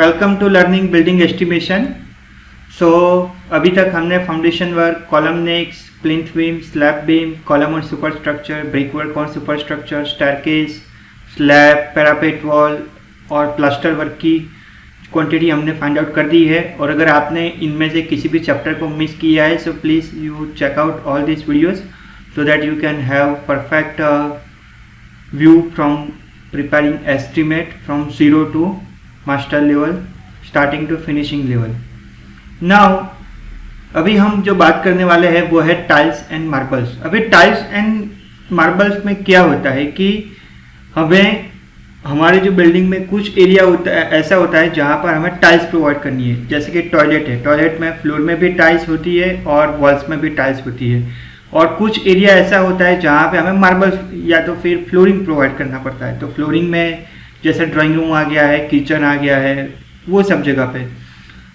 Welcome to learning building estimation. So अभी तक हमने foundation work, column necks, plinth beam, slab beam, column और superstructure, brick work और superstructure, staircase, slab, parapet wall और plaster work की quantity हमने find out कर दी है। और अगर आपने इनमें से किसी भी चैप्टर को मिस किया है so please you check out all this videos so that you can have perfect view from preparing estimate from zero to master level starting to finishing level. Now अभी हम जो बात करने वाले हैं वो है टाइल्स एंड मार्बल्स। अभी टाइल्स एंड मार्बल्स में क्या होता है कि हमें हमारे जो बिल्डिंग में कुछ एरिया होता है, ऐसा होता है जहाँ पर हमें टाइल्स प्रोवाइड करनी है। जैसे कि टॉयलेट है, टॉयलेट में फ्लोर में भी टाइल्स होती है और वॉल्स में भी टाइल्स होती है। और कुछ एरिया ऐसा होता है जहाँ पे हमें मार्बल या तो फिर फ्लोरिंग प्रोवाइड करना पड़ता है। तो फ्लोरिंग में जैसे ड्राइंग रूम आ गया है, किचन आ गया है, वो सब जगह पे।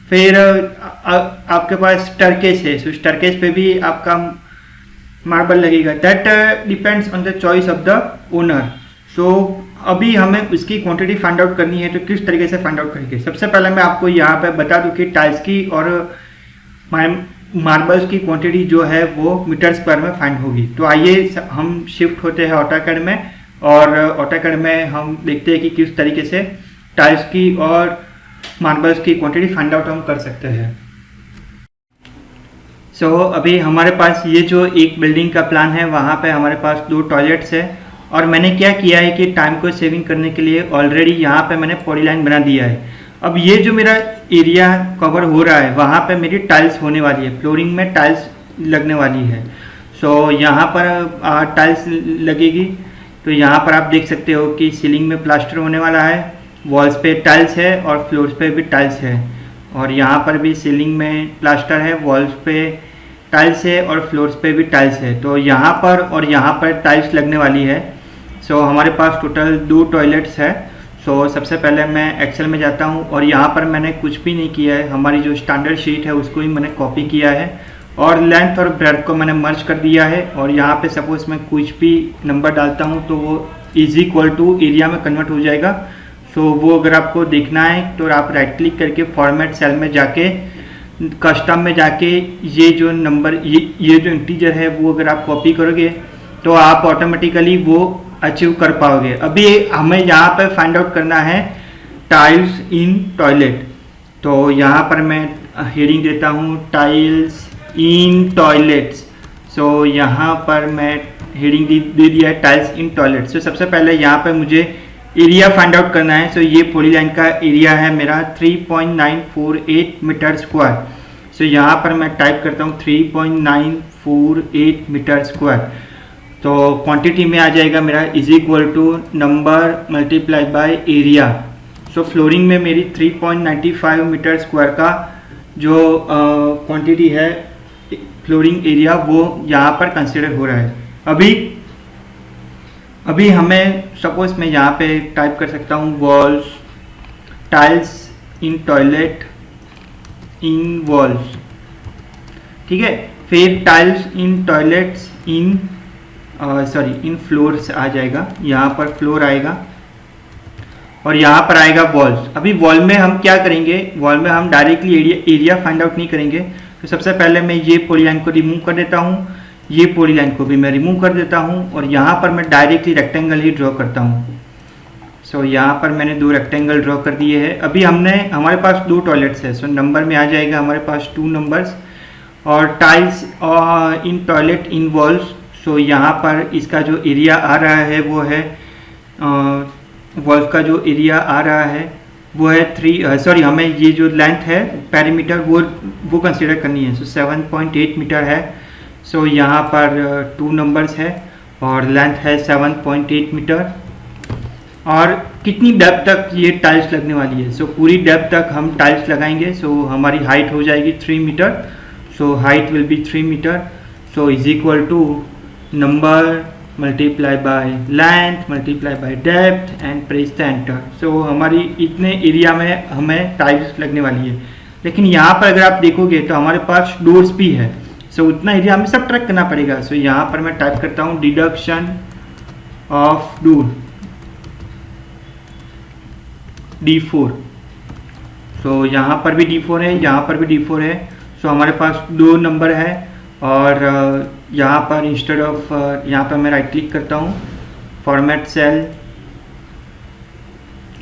फिर आपके पास स्टेयरकेस है, सो स्टेयरकेस पे भी आपका मार्बल लगेगा। That depends on the choice of the owner. So अभी हमें उसकी क्वांटिटी फाइंड आउट करनी है, तो किस तरीके से फाइंड आउट करेंगे। सबसे पहले मैं आपको यहाँ पे बता दूँ कि टाइल्स की और मार्बल्स की क्वांटिटी जो है वो मीटर स्क्वायर में फाइंड होगी। तो आइए हम शिफ्ट होते हैं ऑटोकैड में और ऑटोकैड में हम देखते हैं कि किस तरीके से टाइल्स की और मार्बल्स की क्वांटिटी फाइंड आउट हम कर सकते हैं। सो अभी हमारे पास ये जो एक बिल्डिंग का प्लान है, वहाँ पे हमारे पास 2 टॉयलेट्स है। और मैंने क्या किया है कि टाइम को सेविंग करने के लिए ऑलरेडी यहाँ पे मैंने पॉलीलाइन बना दिया है। अब ये जो मेरा एरिया कवर हो रहा है वहाँ पे मेरी टाइल्स होने वाली है, फ्लोरिंग में टाइल्स लगने वाली है। सो यहाँ पर टाइल्स लगेगी। तो यहाँ पर आप देख सकते हो कि सीलिंग में प्लास्टर होने वाला है, वॉल्स पे टाइल्स है और फ्लोर्स पे भी टाइल्स है। और यहाँ पर भी सीलिंग में प्लास्टर है, वॉल्स पे टाइल्स है और फ्लोर्स पे भी टाइल्स है। तो यहाँ पर और यहाँ पर टाइल्स लगने वाली है। सो हमारे पास टोटल 2 टॉयलेट्स है। सो सबसे पहले मैं एक्सेल में जाता हूँ और यहाँ पर मैंने कुछ भी नहीं किया है, हमारी जो स्टैंडर्ड शीट है उसको ही मैंने कॉपी किया है और लेंथ और ब्रेड्थ को मैंने मर्ज कर दिया है। और यहाँ पे सपोज मैं कुछ भी नंबर डालता हूँ तो वो इज इक्वल टू एरिया में कन्वर्ट हो जाएगा। सो वो अगर आपको देखना है तो आप राइट क्लिक करके फॉर्मेट सेल में जाके कस्टम में जाके ये जो नंबर ये जो इंटीजर है वो अगर आप कॉपी करोगे तो आप ऑटोमेटिकली वो अचीव कर पाओगे। अभी हमें यहाँ पर फाइंड आउट करना है टाइल्स इन टॉयलेट। तो यहाँ पर मैं हेडिंग देता हूँ टाइल्स इन टॉयलेट्स। सो यहाँ पर मैं हेडिंग दे दिया है टाइल्स इन टॉयलेट। सो सबसे पहले यहाँ पर मुझे एरिया फाइंड आउट करना है। सो ये पॉलीलाइन का एरिया है मेरा 3.948 मीटर स्क्वायर। सो यहाँ पर मैं टाइप करता हूँ 3.948 मीटर स्क्वायर। तो क्वांटिटी में आ जाएगा मेरा is equal to number multiply by area. So flooring में मेरी 3.95 मीटर स्क्वायर का जो क्वांटिटी है फ्लोरिंग एरिया वो यहाँ पर कंसिडर हो रहा है। अभी हमें सपोज मैं यहाँ पे टाइप कर सकता हूँ वॉल्स टाइल्स इन टॉयलेट इन वॉल्स, ठीक है। फिर टाइल्स इन टॉयलेट्स इन इन फ्लोर्स आ जाएगा, यहाँ पर फ्लोर आएगा और यहाँ पर आएगा वॉल्स। अभी वॉल में हम क्या करेंगे, वॉल में हम डायरेक्टली एरिया फाइंड आउट नहीं करेंगे। तो सबसे पहले मैं ये पॉलीलाइन को रिमूव कर देता हूँ, ये पॉलीलाइन को भी मैं रिमूव कर देता हूँ और यहाँ पर मैं डायरेक्टली रेक्टेंगल ही ड्रॉ करता हूँ। सो यहाँ पर मैंने 2 रेक्टेंगल ड्रॉ कर दिए हैं। अभी हमारे पास 2 टॉयलेट्स है। सो नंबर में आ जाएगा हमारे पास 2 नंबर्स और टाइल्स इन टॉयलेट इन वॉल्स। सो यहाँ पर इसका जो एरिया आ रहा है वो है वॉल्स का जो एरिया आ रहा है वो है हमें ये जो लेंथ है पेरीमीटर वो कंसिडर करनी है। सो 7.8 मीटर है। सो यहाँ पर 2 नंबर्स है और लेंथ है 7.8 मीटर। और कितनी डेप्थ तक ये टाइल्स लगने वाली है, सो पूरी डेप्थ तक हम टाइल्स लगाएंगे। सो हमारी हाइट हो जाएगी 3 metre. So height will be 3 metre. So is equal to number multiply by length multiply by depth and press the enter. So हमारी इतने एरिया में हमें टाइल्स लगने वाली है। लेकिन यहाँ पर अगर आप देखोगे तो हमारे पास डोर्स भी है। सो उतना एरिया हमें सब ट्रैक करना पड़ेगा। सो यहाँ पर मैं टाइप करता हूँ डिडक्शन ऑफ डोर D4। सो यहाँ पर भी D4 है, यहाँ पर भी D4 है। सो हमारे पास 2 नंबर है और यहाँ पर इंस्टेड ऑफ यहाँ पर मैं राइट क्लिक करता हूँ, फॉर्मेट सेल,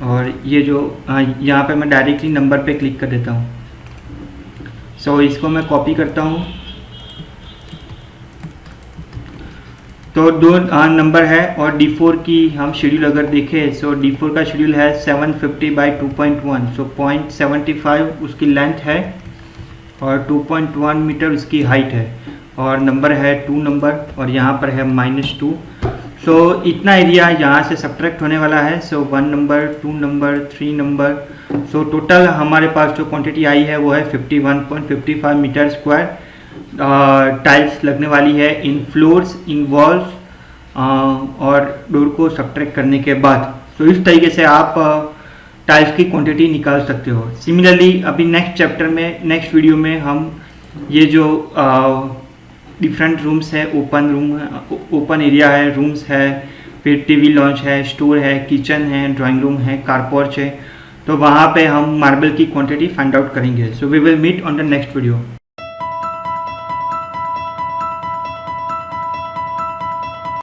और ये जो यहाँ पे मैं डायरेक्टली नंबर पे क्लिक कर देता हूँ। सो इसको मैं कॉपी करता हूँ। तो 2 नंबर है और D4 की हम शेड्यूल अगर देखें, सो D4 का शेड्यूल है 750 बाई 2.1, सो 0.75 उसकी लेंथ है और 2.1 मीटर उसकी हाइट है, और नंबर है 2 नंबर, और यहाँ पर है -2। सो इतना एरिया यहाँ से सब्ट्रैक्ट होने वाला है। सो 1 number, 2 number, 3 number, so total हमारे पास जो क्वांटिटी आई है वो है 51.55 मीटर स्क्वायर टाइल्स लगने वाली है इन फ्लोर्स, इन वॉल्स और डोर को सब्ट्रैक्ट करने के बाद। तो इस तरीके से आप टाइल्स की क्वांटिटी निकाल सकते हो। सिमिलरली अभी नेक्स्ट चैप्टर में, नेक्स्ट वीडियो में हम ये जो डिफरेंट रूम्स है, ओपन रूम है, ओपन एरिया है, रूम्स है, फिर टीवी लॉन्च है, स्टोर है, किचन है, ड्राइंग रूम है, कार पोर्च है, तो वहाँ पे हम मार्बल की क्वांटिटी फाइंड आउट करेंगे। So we will meet on the next video.